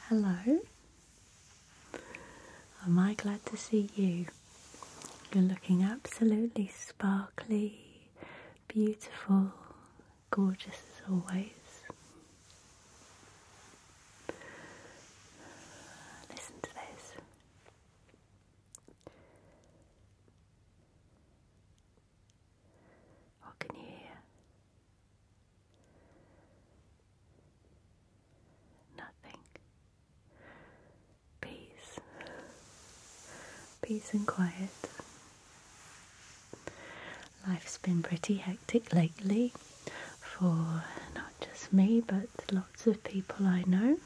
Hello. Am I glad to see you? You're looking absolutely sparkly, beautiful, gorgeous as always. Listen to this. What can you hear? Nothing. Peace. Peace and quiet. Life's been pretty hectic lately for not just me but lots of people I know,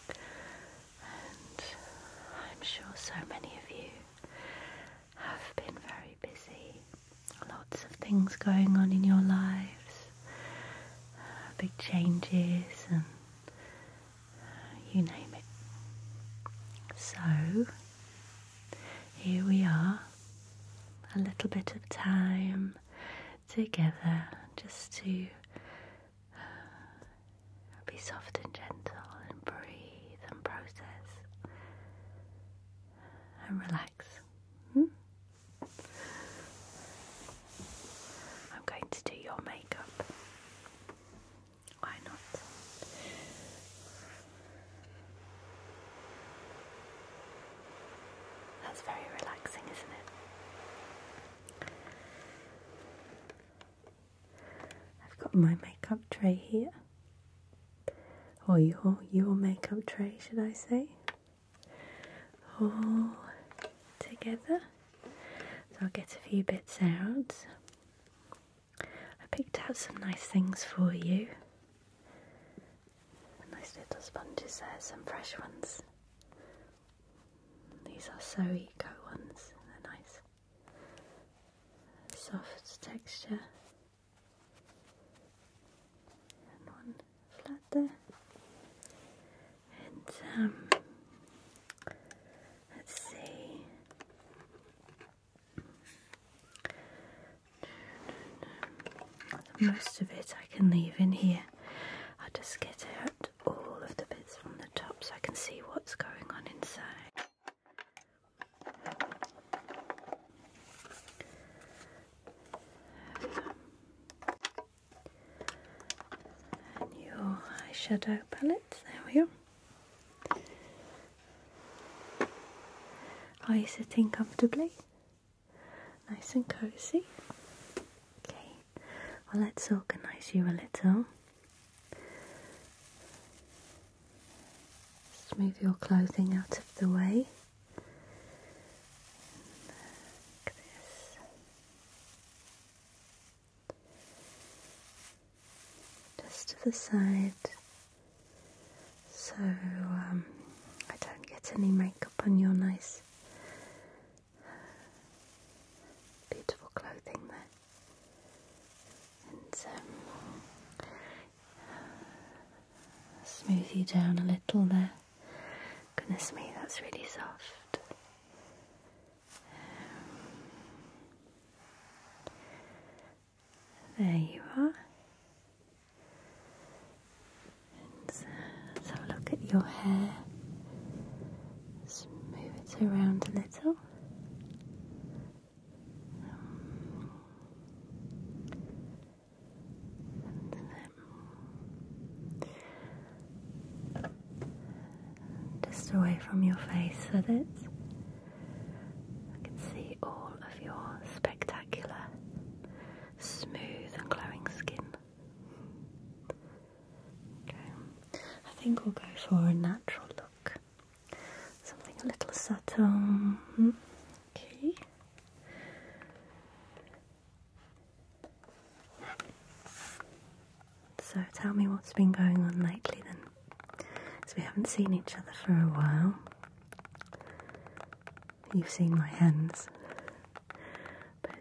and I'm sure so many of you have been very busy. Lots of things going on in your lives, big changes and you name it. So here we are, a little bit of time together just to be soft and gentle and breathe and process and relax. I'm going to do your makeup. Why not? That's very relaxing, isn't it? I've got my makeup tray here, or your makeup tray, should I say, all together. So I'll get a few bits out. I picked out some nice things for you. Nice little sponges there, some fresh ones. These are So Eco ones. They're nice. Soft texture. And one flat there. And let's see. Most of it I can leave in here. I'll just get out all of the bits from the top so I can see what's going on inside. And your eyeshadow palette, there we are. Are you sitting comfortably? Nice and cosy? Okay, well let's organise you a little. Just move your clothing out of the way. Look at this. Just to the side, so I don't get any makeup on your nice beautiful clothing there. And smooth you down a little there. Goodness me, that's really soft. There you are. And let's have a look at your hair. Just move it around a little. Just away from your face so that I can see all of your spectacular, smooth and glowing skin. Okay, I think we'll go for a natural look, something a little subtle. Okay. So tell me what's been going on lately then, because we haven't seen each other for a while. You've seen my hands, but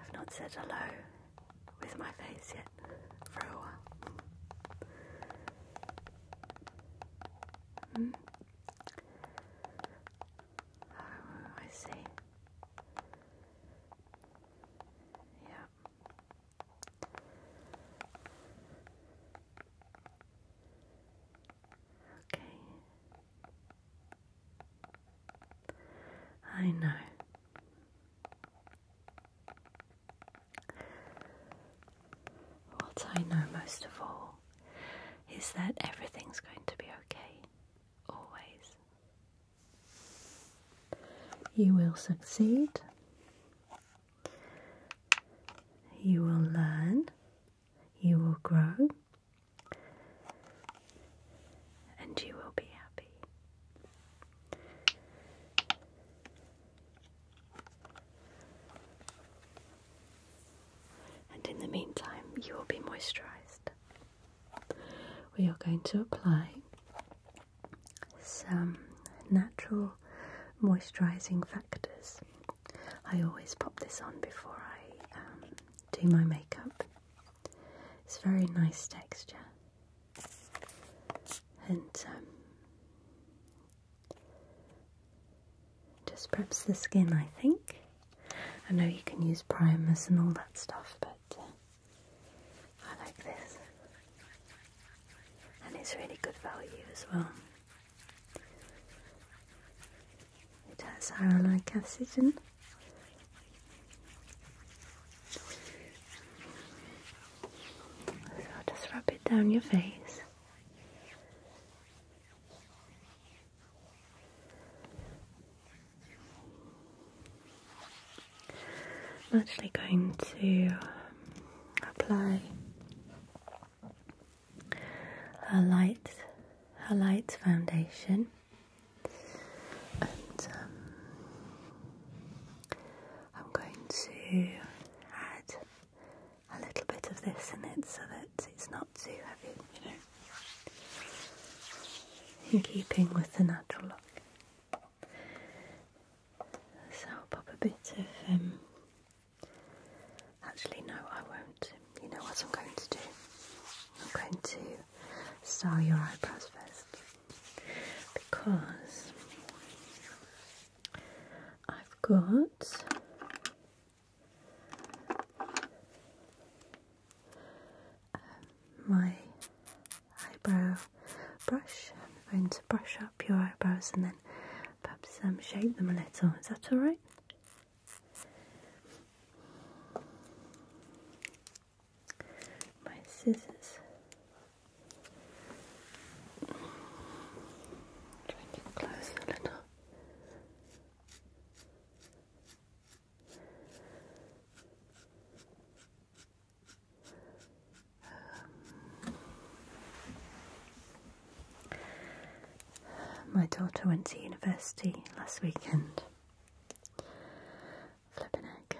I've not said hello with my face yet for a while. Oh, I see. Yeah. most of all is that everything's going to be okay, always. You will succeed, you will learn, you will grow, and you will be happy. And in the meantime, you will be moisturised. We are going to apply some natural moisturising factors. I always pop this on before I do my makeup. It's very nice texture, and just preps the skin, I think. I know you can use primers and all that stuff, but I like this, and it's really good value as well. It has hyaluronic acid in. So I'll just rub it down your face. I'm actually going to apply a light foundation, and I'm going to add a little bit of this in it so that it's not too heavy, you know, in keeping with the natural look. So I'll pop a bit of actually no, I won't. You know what I'm going to do? I'm going to style your eyebrows first, because I've got my eyebrow brush. I'm going to brush up your eyebrows and then perhaps shape them a little. Is that alright? My scissors. Try and get close a little. My daughter went to university last weekend. Flippin' heck.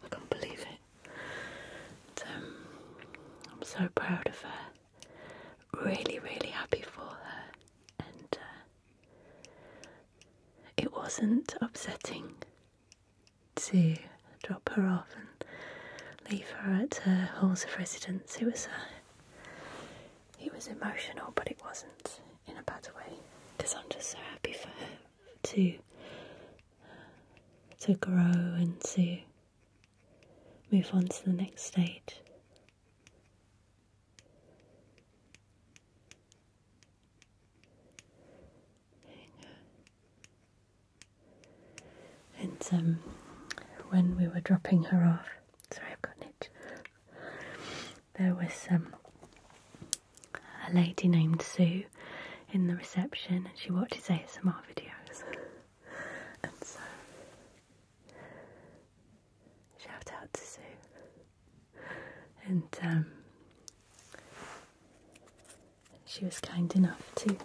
I can't believe it. And, I'm so proud of her. Really, really happy for her. And it wasn't upsetting to drop her off and leave her at her halls of residence. It was emotional, but it wasn't in a bad way, because I'm just so happy for her to grow and to move on to the next stage. And when we were dropping her off, sorry, I've got an itch. There was a lady named Sue in the reception, and she watches ASMR videos. And so, shout out to Sue. And she was kind enough to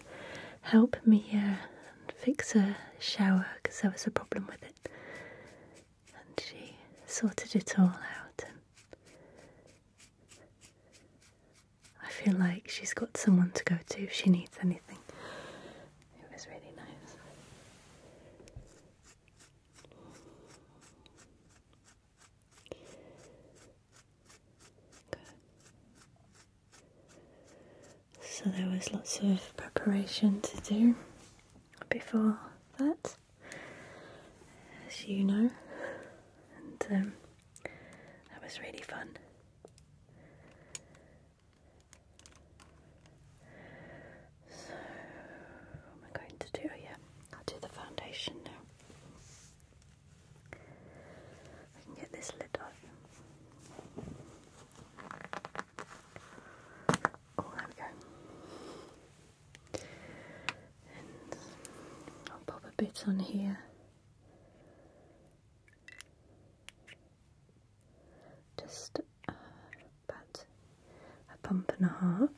help me fix a shower, because there was a problem with it. And she sorted it all out, and I feel like she's got someone to go to if she needs anything. It was really nice. Okay. So there was lots of preparation to do before that, as you know, and that was really fun. So, what am I going to do? Yeah, I'll do the foundation now. I can get this lid off. bit on here. Just about a pump and a half.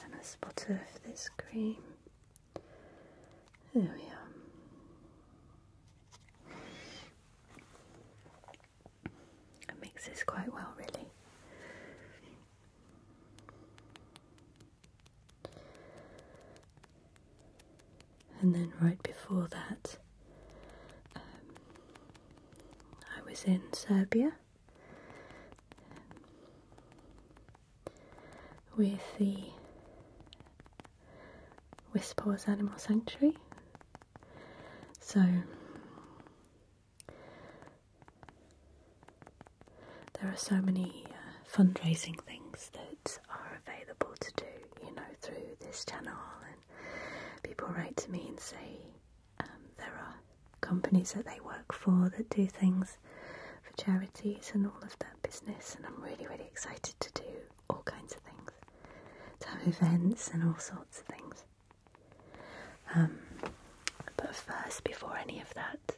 And a spot of this cream. There we are. It mixes quite well, really. And then right before that, I was in Serbia with the Whispers Animal Sanctuary. So there are so many fundraising things that are available to do, you know, through this channel, and people write to me and say there are companies that they work for that do things for charities and all of that business, and I'm really, really excited to do all kinds of things, to have events and all sorts of things. But first, before any of that,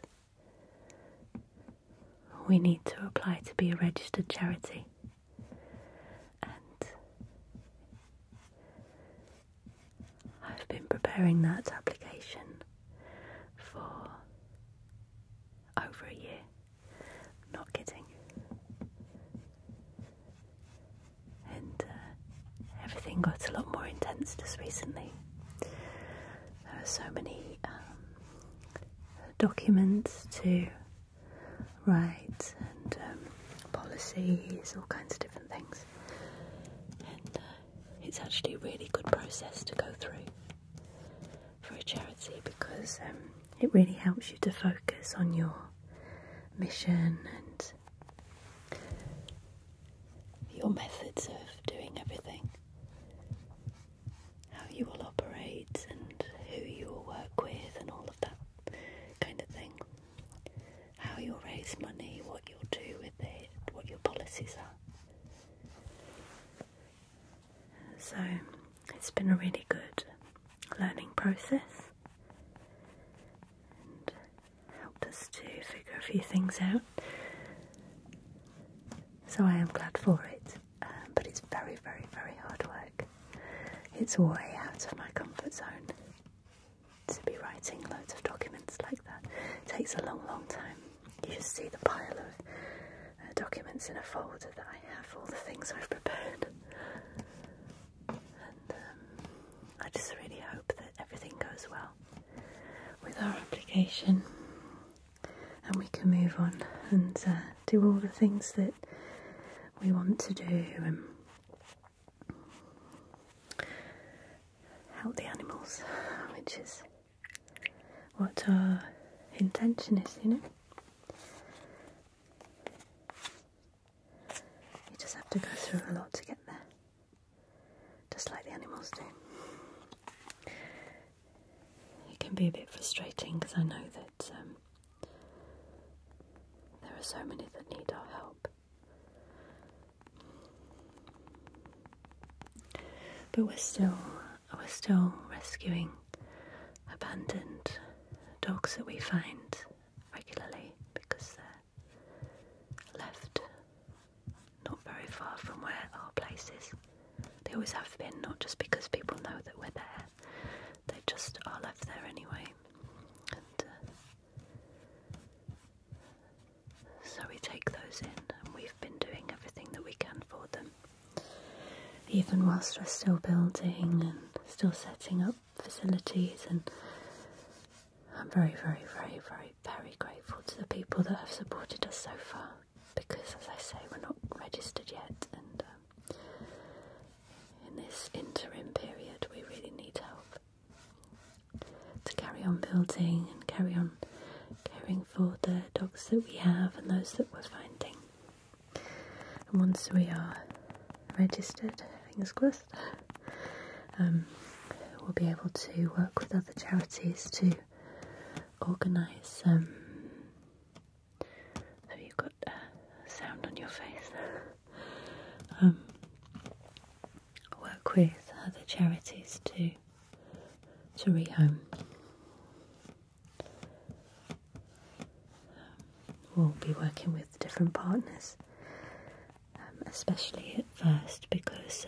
we need to apply to be a registered charity. And I've been preparing that application for over a year. Not kidding. And everything got a lot more intense just recently. There are so many documents to write and policies, all kinds of different things. And it's actually a really good process to go through for a charity, because it really helps you to focus on your mission and your methods of doing everything, how you will operate and who you will work with and all of that kind of thing, how you'll raise money, what you'll do with it, what your policies are. So it's been a really good learning process and helped us to figure a few things out. So I am glad for it, but it's very, very, very hard work. It's way out of my comfort zone to be writing loads of documents like that. It takes a long, long time. You just see the pile of documents in a folder that I have, all the things I've prepared. And I just really hope that everything goes well with our application and we can move on and do all the things that we want to do and help the animals, which is what our intention is, you know. You just have to go through a lot to get there, just like the animals do. It can be a bit frustrating because I know that there are so many that need our help. But we're still rescuing abandoned dogs that we find regularly, because they're left not very far from where our place is. They always have been, not just because people know that we're there, they just are left there anyway. And so we take those in, and we've been doing everything that we can for them, even whilst we're still building and still setting up facilities. And I'm very, very, very, very, very grateful to the people that have supported us so far, because, as I say, we're not registered yet, and in this interim period we really need help to carry on building and carry on caring for the dogs that we have and those that we're finding. And once we are registered, fingers crossed, we'll be able to work with other charities to organise, so you've got sound on your face, work with other charities to nursery home. We'll be working with different partners, especially at first because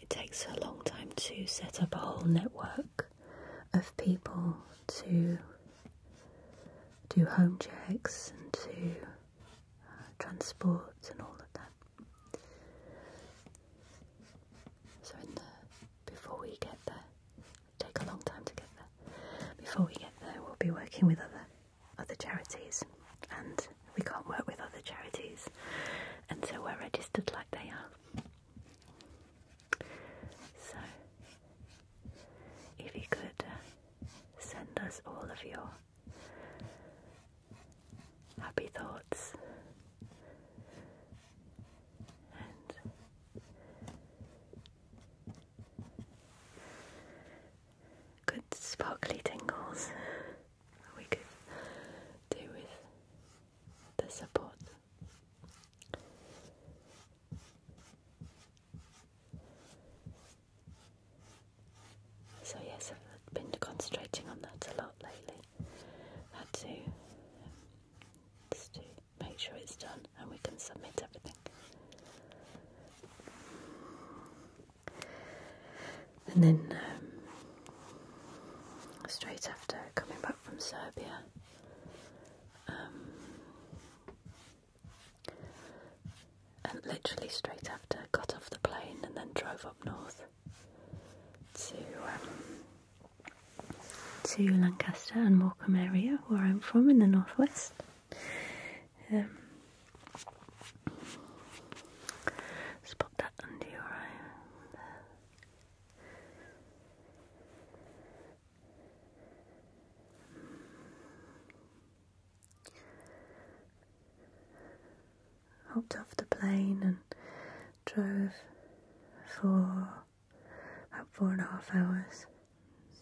it takes a long time to set up a whole network of people to do home checks and to transport and all of that. So before we get there, it'll take a long time to get there. Before we get there, we'll be working with other charities, and we can't work with other charities until we're registered like they are. So, if you could send us all of your happy thoughts and good sparkly tingles, we could do with the support. So yes, I've been concentrating on that a lot lately. Had to just to make sure it's done and we can submit everything. And then straight after coming back from Serbia, and literally straight after, got off the plane and then drove up north to Lancaster and Morecambe area, where I'm from in the northwest. Just pop that under your eye. Hopped off the plane and drove for about 4.5 hours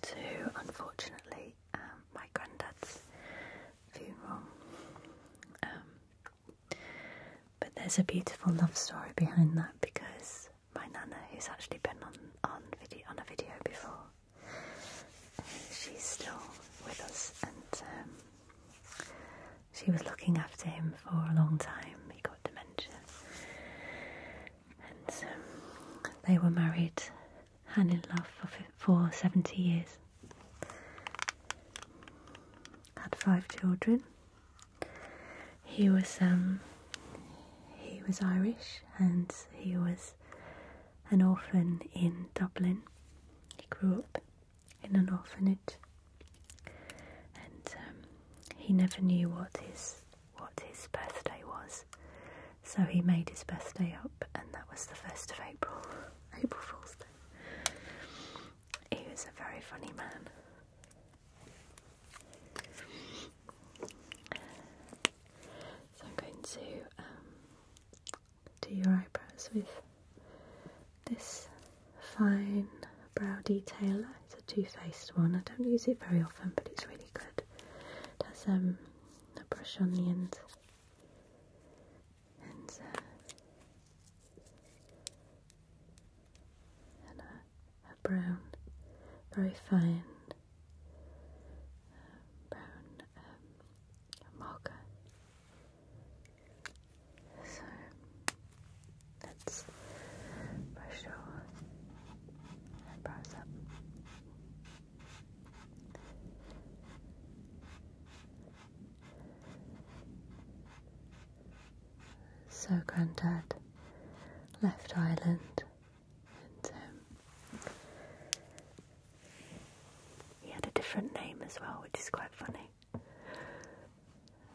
to, unfortunately, my granddad's funeral. But there's a beautiful love story behind that, because my nana, who's actually been on a video before, she's still with us, and she was looking after him for a long time. He got dementia, and they were married and in love for 70 years. Had 5 children. He was Irish, and he was an orphan in Dublin. He grew up in an orphanage, and he never knew what his birthday was, so he made his birthday up, and that was the 1st of April, April Fool's Day. He was a very funny man. So I'm going to do your eyebrows with this fine brow detailer. It's a two-faced one. I don't use it very often, but it's really good. It has a brush on the end, and a brown, very fine brown marker. So let's brush your eyebrows up. So Grandad left Ireland, and he had a different name as well, which is quite funny.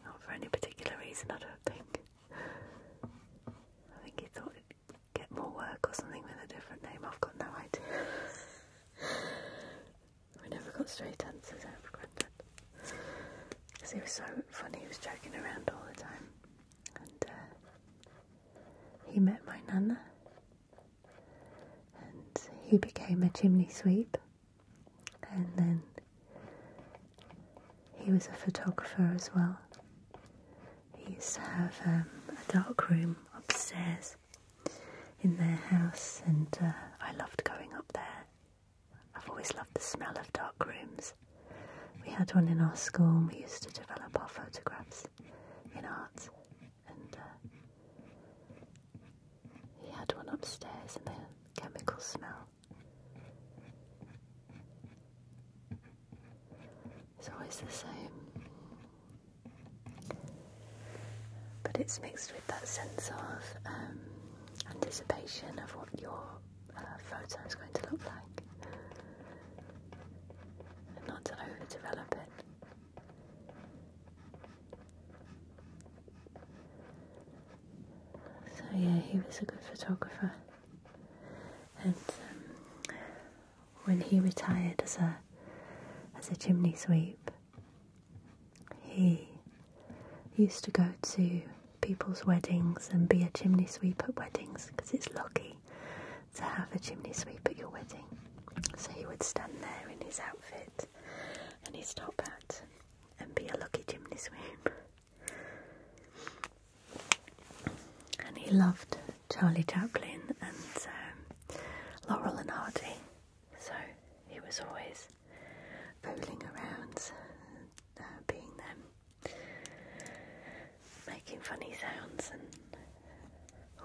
Not for any particular reason, I don't think. I think he thought he'd get more work or something with a different name. I've got no idea. We never got straight answers out of Grandad, because he was so funny. He was joking around all the time, and he met my nana, and he became a chimney sweep, and then he was a photographer as well. He used to have a dark room upstairs in their house, and I loved going up there always loved the smell of dark rooms. We had one in our school and we used to develop our photographs in art. And he had one upstairs and the chemical smell. It's always the same. But it's mixed with that sense of anticipation of what your photo is going to look like. And not to overdevelop it. So yeah, he was a good photographer. And when he retired as a chimney sweep, he used to go to people's weddings and be a chimney sweep at weddings because it's lucky to have a chimney sweep at your wedding. So he would stand there in his outfit and his top hat and be a lucky chimney sweep. And he loved Charlie Chaplin and Laurel and Hardy, so he was always fooling around, being them, making funny sounds. And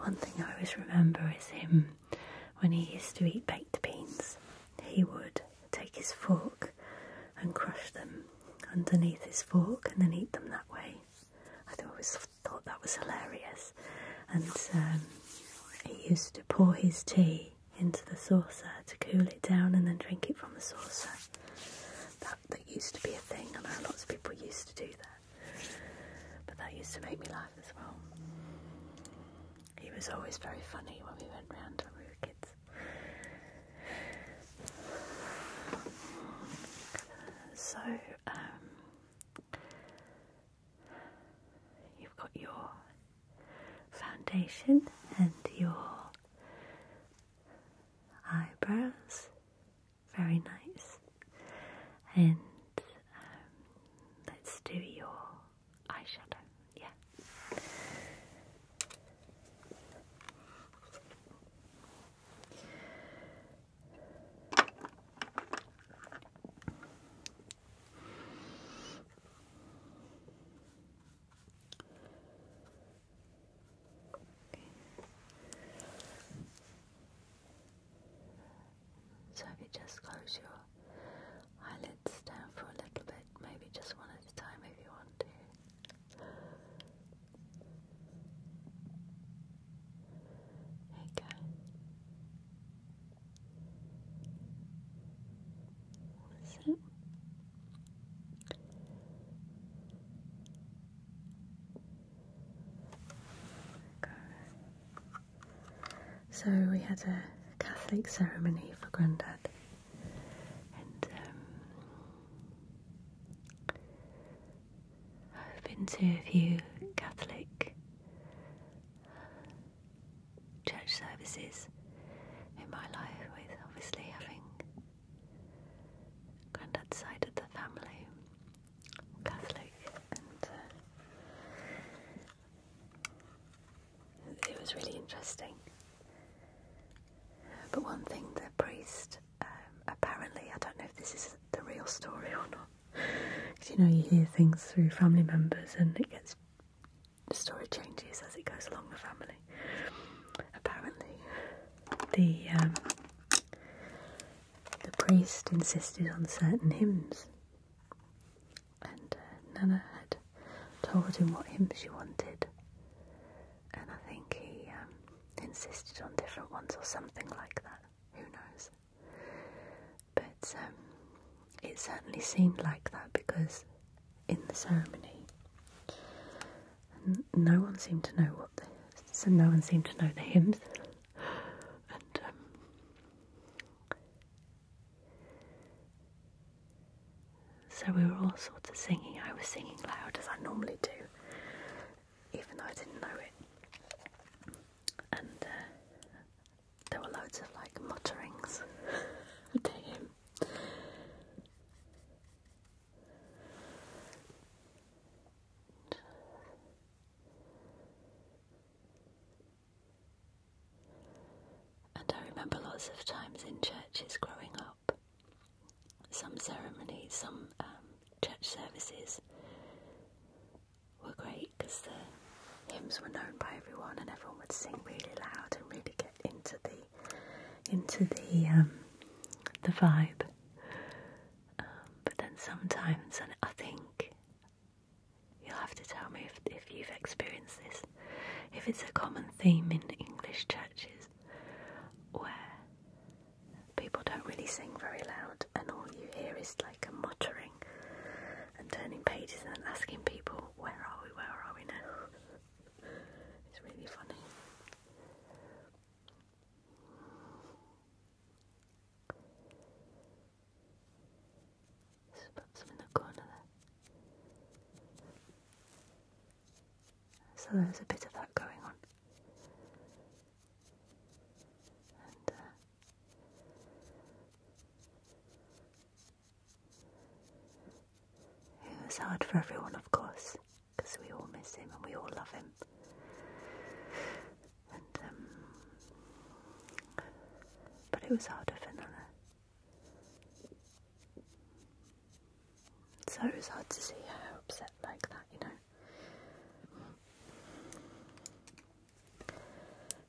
one thing I always remember is him when he used to eat baked beans. He would take his fork and crush them underneath his fork and then eat them that way. I always thought that was hilarious. And he used to pour his tea into the saucer to cool it down and then drink it from the saucer. That used to be a thing. I know lots of people used to do that, but that used to make me laugh as well. He was always very funny when we went round when we were kids. So you've got your foundation and your eyebrows, very nice. And let's do your eyeshadow. Yeah. So if you just close your eyelids down for a little bit, maybe just one at a time if you want to. There you go. That's it. So we had a Catholic ceremony for Grandad, and I've been to a few Catholic church services in my life, with obviously having Grandad's side of the family Catholic, and it was really interesting. But one thing, the priest, apparently, I don't know if this is the real story or not, because you know you hear things through family members and the story changes as it goes along the family. Apparently the priest insisted on certain hymns, and Nana had told him what hymns she wanted, and I think he insisted on different ones or something like that. Who knows? But it certainly seemed like that, because in the ceremony no one seemed to know no one seemed to know the hymns, and so we were all sort of singing. I was singing loud as I normally do, even though I didn't know it. And there were loads of like mutterings to him. And I remember lots of times in churches growing up, some ceremonies, some church services were great because the hymns were known by everyone and everyone would sing really loud and really get into the vibe. But then sometimes, and I think you'll have to tell me if you've experienced this, if it's a common theme in English churches where people don't really sing very loud and all you hear is like a muttering and turning pages and asking people, where are we now? It's really funny. Just put some in the corner there. So there's a bit of that going on. And it was hard for everyone, of course, because we all miss him and we all love him. And but it was harder for Nana. So it was hard to see her upset like that, you know.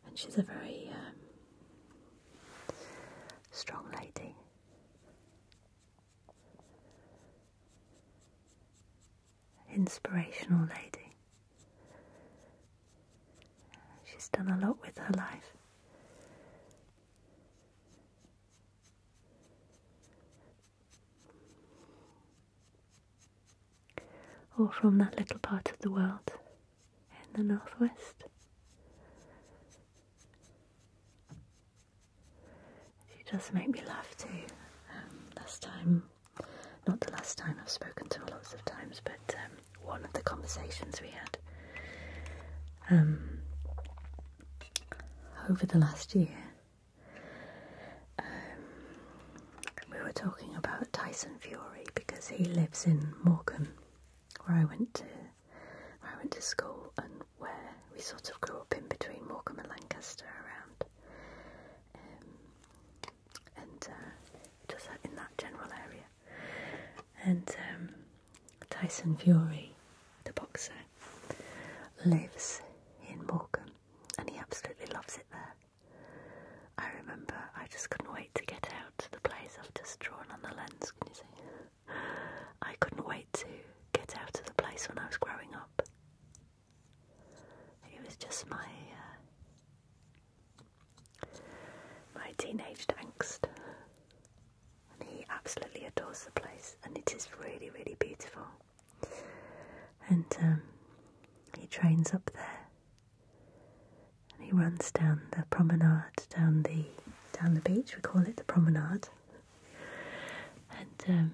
And she's a very strong lady. Inspirational lady. She's done a lot with her life. All from that little part of the world in the northwest. She does make me laugh too. Not the last time, I've spoken to her lots of times, but one of the conversations we had over the last year, we were talking about Tyson Fury because he lives in Morecambe, where I went to school and where we sort of grew up in between Morecambe and Lancaster around, and just in that general area. And Tyson Fury, the boxer, lives in Morecambe and he absolutely loves it there. I remember I just couldn't wait to get out to the place I've just drawn on the lens, can you see? I couldn't wait to get out to the place when I was growing up. It was just my teenage angst. And he absolutely adores the place and it is really, really beautiful. And he trains up there and he runs down the promenade, down the beach, we call it the promenade. And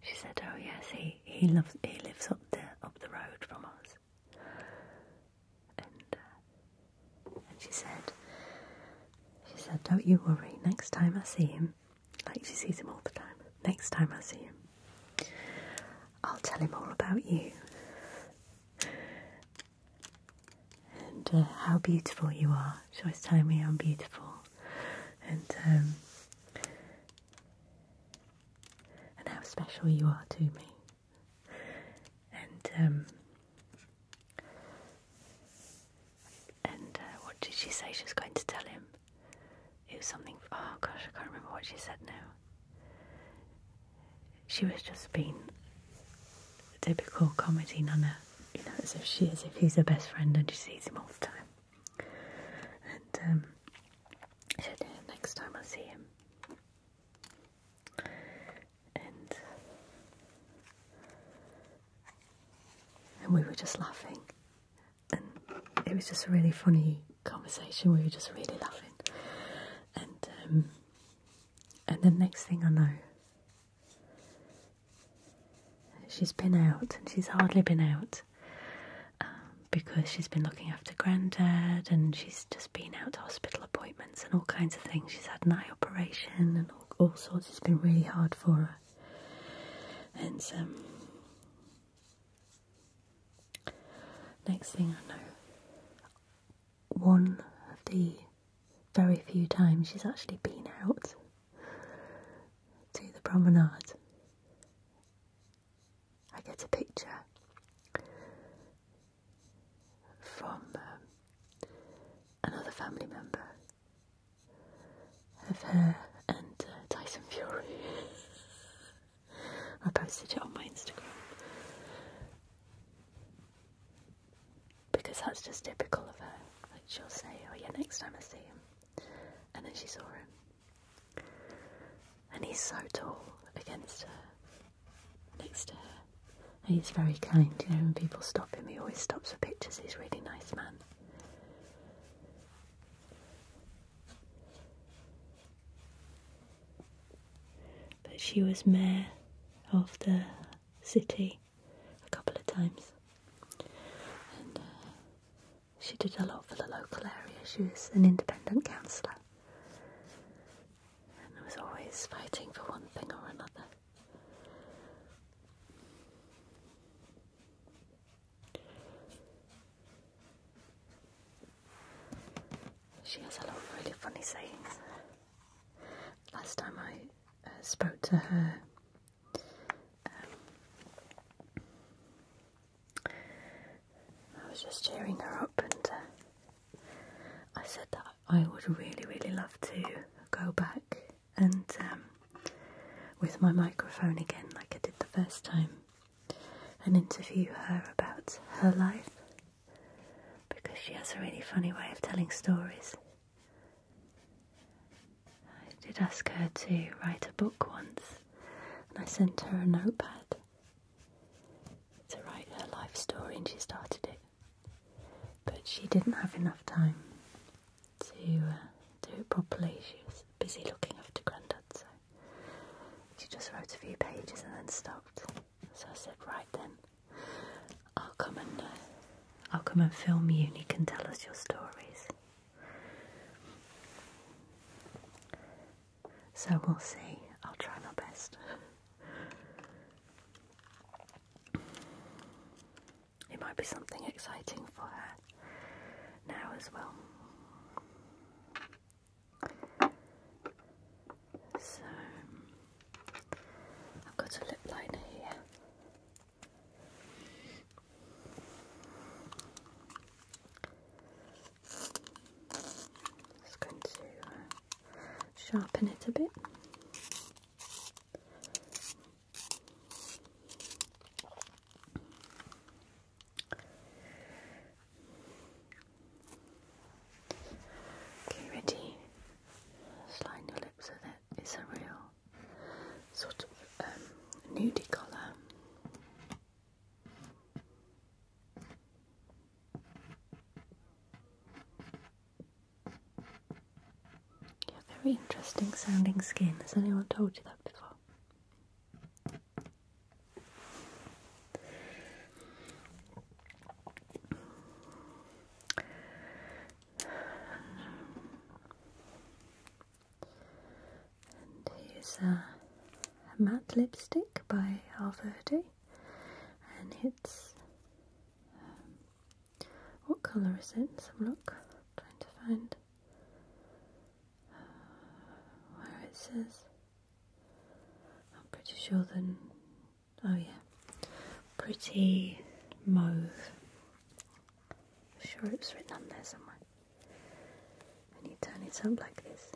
she said, oh yes, he lives up the road from us. And she said, don't you worry, next time I see him, like she sees him all the time, next time I see him, I'll tell him all about you. And how beautiful you are. She was telling me I'm beautiful. And how special you are to me. And what did she say she was going to tell him? It was something, oh gosh, I can't remember what she said now. She was just being a typical comedy nana, you know, as if he's her best friend and she sees him all the time. And she said, next time I see him. And we were just laughing. And it was just a really funny conversation. We were just really laughing. And the next thing I know, she's been out, and she's hardly been out because she's been looking after Grandad, and she's just been out to hospital appointments and all kinds of things. She's had an eye operation and all sorts. It's been really hard for her. And next thing I know, one of the very few times she's actually been out to the promenade, I get a picture from another family member of her and Tyson Fury. I posted it on my Instagram because that's just typical of her. Like, she'll say, "Oh yeah, next time I see him," and then she saw him, and he's so tall against her, next to her. And he's very kind, you know. When people stop him, he always stops for pictures. He's a really nice man. But she was mayor of the city a couple of times, and she did a lot for the local area. She was an independent councillor and was always fighting for one thing or another. She has a lot of really funny sayings. Last time I spoke to her, I was just cheering her up, and I said that I would really, really love to go back and with my microphone again, like I did the first time, and interview her about her life, because she has a really funny way of telling stories. I did ask her to write a book once, and I sent her a notepad to write her life story, and she started it. But she didn't have enough time to do it properly. She was busy looking after Grandad, so she just wrote a few pages and then stopped. So I said, right then, I'll come and film you, and you can tell us your stories. So we'll see. I'll try my best. It might be something exciting for her now as well. So I've got a lip liner here. Just going to sharpen it a bit. Okay, ready? Just line your lips with it. It's a real sort of nudie colour. You have very interesting sounding skin. Has anyone told you that before? And here's a matte lipstick by Alverde, and it's what colour is it? Let's have a look. Trying to find where it says. I'm pretty sure then. Oh yeah, pretty mauve. I'm sure it's written on there somewhere. And you turn it up like this.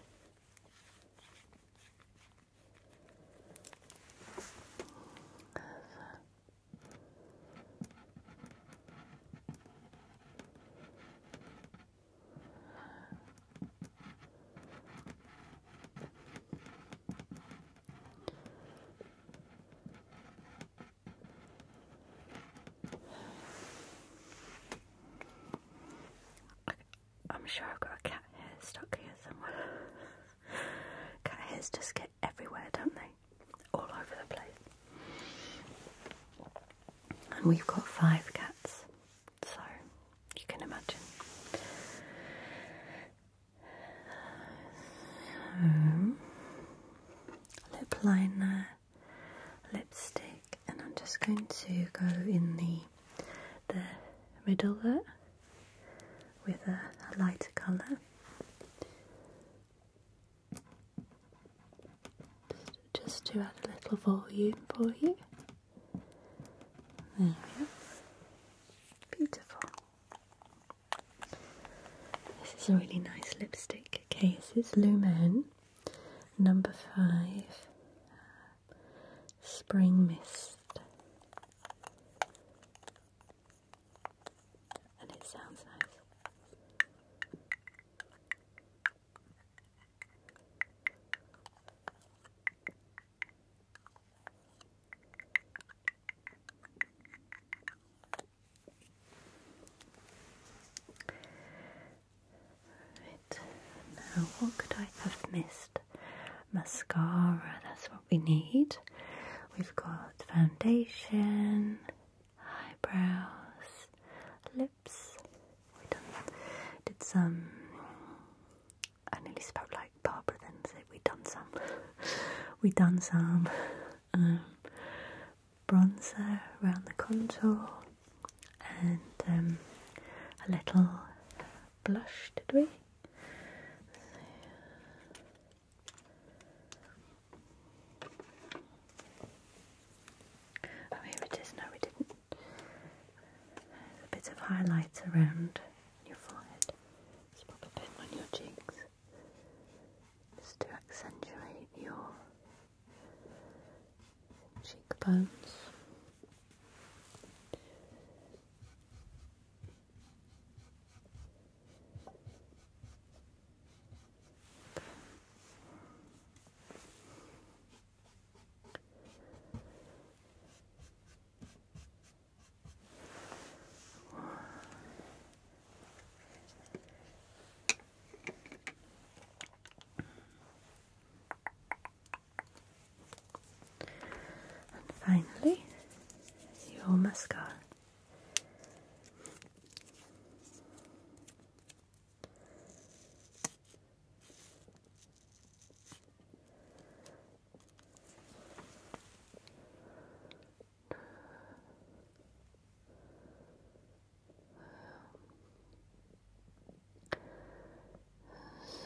I'm sure I've got a cat hair stuck here somewhere. Cat hairs just get everywhere, don't they? All over the place. And we've got 5 cats, so you can imagine. Lip liner, lipstick, and I'm just going to go in the middle there with a lighter colour. just to add a little volume for you. There we go. Beautiful. This is a really nice lipstick case. It's Lumen number 5 Spring Mist. And it sounds nice. Now, what could I have missed? Mascara, that's what we need. We've got foundation, eyebrows, lips. Did some. I nearly spoke like Barbara then, so we've done some bronzer around the contour and a little blush, did we? Oh, here it is. No, we didn't. There's a bit of highlight around your forehead. Let's pop a bit on your cheeks just to accentuate your cheekbones. Finally, your mascara.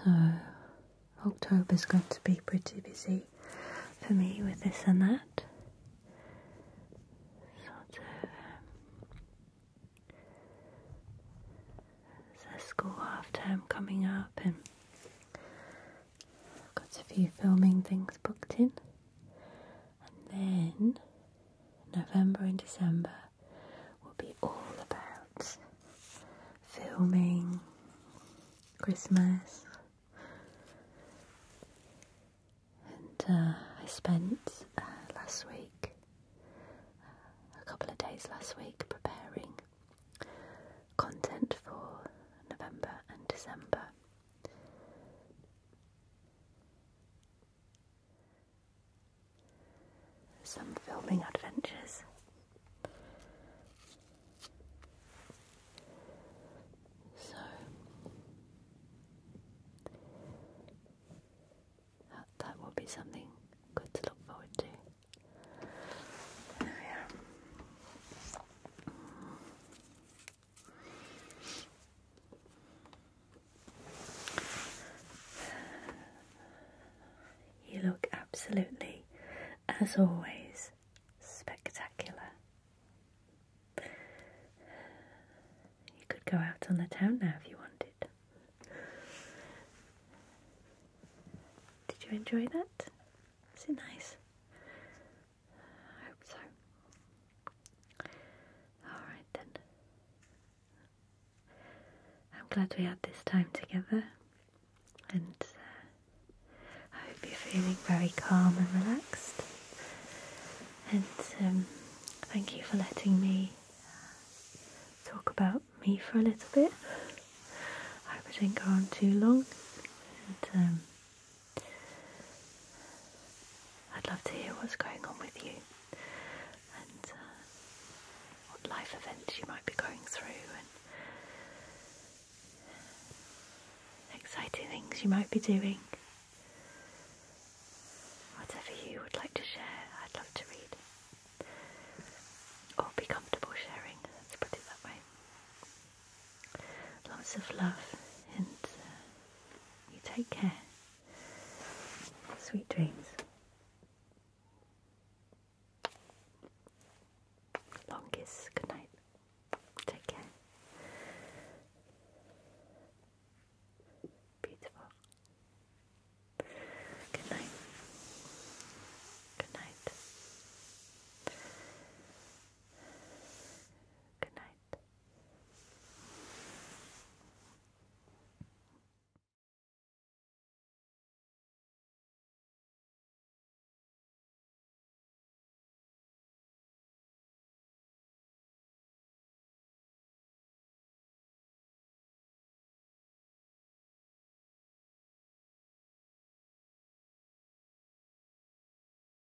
So, October's going to be pretty busy for me with this and that. There's a school half term coming up, and I've got a few filming things booked in. And then November and December will be all about filming, Christmas. And I spent last week, a couple of days last week, preparing content for November and December. Some filming adventures. So that will be something good to look forward to. There we are. You look absolutely, as always, spectacular. You could go out on the town now if you wanted. Did you enjoy that? Was it nice? I hope so. Alright then. I'm glad we had this time together, and I hope you're feeling very calm and relaxed. And thank you for letting me talk about me for a little bit. I hope I didn't go on too long. And I'd love to hear what's going on with you, and what life events you might be going through, and exciting things you might be doing. Whatever you would like to share, I'd love to read. Or be comfortable sharing, let's put it that way. Lots of love